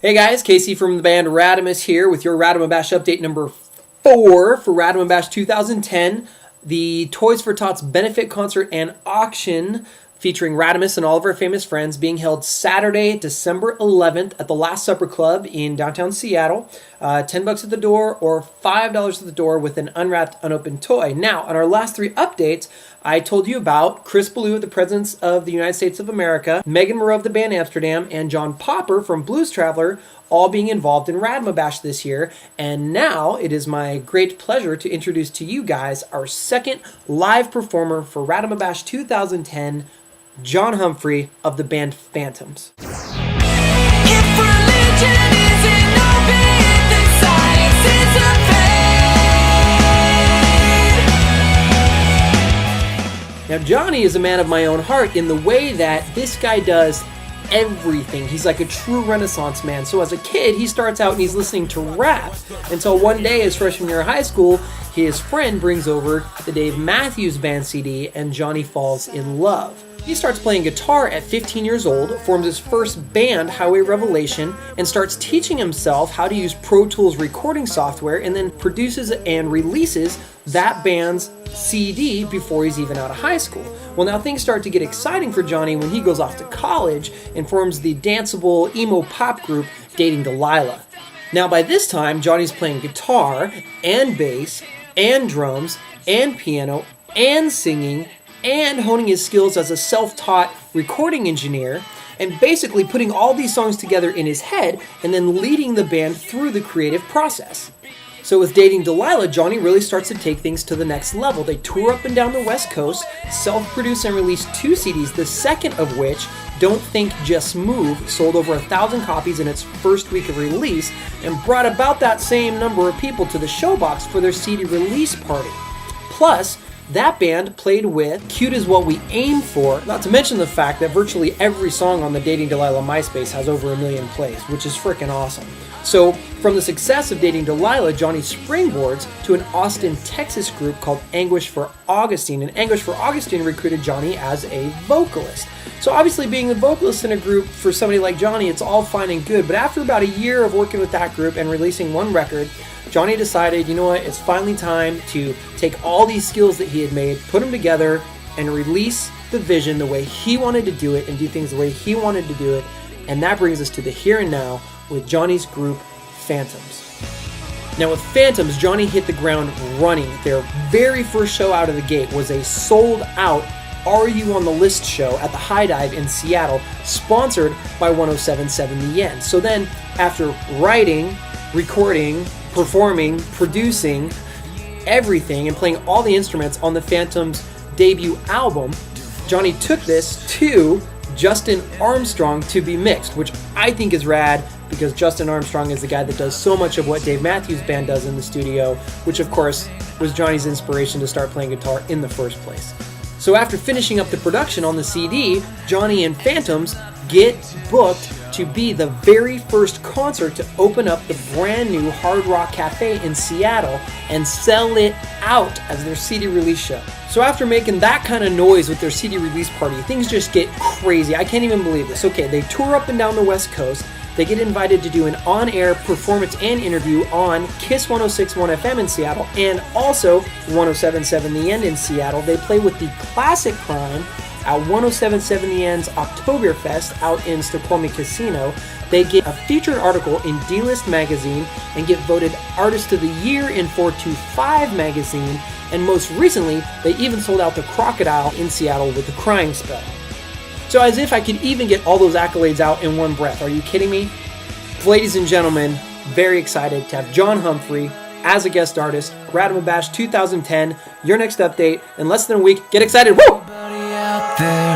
Hey guys, Casey from the band Radumus here with your Radumubash update number 4 for Radumubash 2010, the Toys for Tots benefit concert and auction featuring Radumus and all of our famous friends, being held Saturday, December 11th at the Last Supper Club in downtown Seattle. $10 at the door or $5 at the door with an unwrapped, unopened toy. Now, on our last 3 updates, I told you about Chris Ballou at the Presidents of the United States of America, Megan Moreau of the band Amsterdam, and John Popper from Blues Traveler all being involved in Radumubash this year. And now it is my great pleasure to introduce to you guys our second live performer for Radumubash 2010, John Humphrey of the band Phantoms. If religion isn't no faith, then science is a faith. Now, Johnny is a man of my own heart in the way that this guy does everything. He's like a true Renaissance man. So as a kid, he starts out and he's listening to rap until one day, his freshman year of high school, his friend brings over the Dave Matthews Band CD and Johnny falls in love. He starts playing guitar at 15 years old, forms his first band, Highway Revelation, and starts teaching himself how to use Pro Tools recording software, and then produces and releases that band's CD before he's even out of high school. Well, now things start to get exciting for Johnny when he goes off to college and forms the danceable emo pop group Dating Delilah. Now by this time, Johnny's playing guitar and bass and drums and piano and singing and honing his skills as a self-taught recording engineer, and basically putting all these songs together in his head and then leading the band through the creative process. So with Dating Delilah, Johnny really starts to take things to the next level. They tour up and down the West Coast, self-produce and release 2 CDs, the second of which, Don't Think, Just Move, sold over 1,000 copies in its first week of release and brought about that same number of people to the Showbox for their CD release party. Plus, that band played with Cute Is What We Aim For, not to mention the fact that virtually every song on the Dating Delilah MySpace has over 1 million plays, which is freaking awesome. So, from the success of Dating Delilah, Johnny springboards to an Austin, Texas group called Anguish for Augustine, and Anguish for Augustine recruited Johnny as a vocalist. So obviously being the vocalist in a group for somebody like Johnny, it's all fine and good, but after about a year of working with that group and releasing one record, Johnny decided, you know what, it's finally time to take all these skills that he had made, put them together, and release the vision the way he wanted to do it and do things the way he wanted to do it. And that brings us to the here and now with Johnny's group, Phantoms. Now with Phantoms, Johnny hit the ground running. Their very first show out of the gate was a sold-out Are You on the List show at the High Dive in Seattle, sponsored by 1077 The Yen. So then, after writing, recording, performing, producing everything, and playing all the instruments on the Phantoms' debut album, Johnny took this to Justin Armstrong to be mixed, which I think is rad because Justin Armstrong is the guy that does so much of what Dave Matthews Band does in the studio, which of course was Johnny's inspiration to start playing guitar in the first place. So after finishing up the production on the CD, Johnny and Phantoms get booked to be the very first concert to open up the brand new Hard Rock Cafe in Seattle and sell it out as their CD release show. So after making that kind of noise with their CD release party, things just get crazy. I can't even believe this. Okay, they tour up and down the West Coast. They get invited to do an on-air performance and interview on KISS 106.1 FM in Seattle and also 1077 The End in Seattle. They play with the Classic Crime at 1077 The End's Oktoberfest out in Stockholm Casino. They get a featured article in D-List magazine and get voted Artist of the Year in 425 magazine. And most recently, they even sold out the Crocodile in Seattle with the Crying Spell. So as if I could even get all those accolades out in one breath. Are you kidding me? Ladies and gentlemen, very excited to have John Humphrey as a guest artist, Radumubash 2010, your next update in less than a week. Get excited, woo! Out there.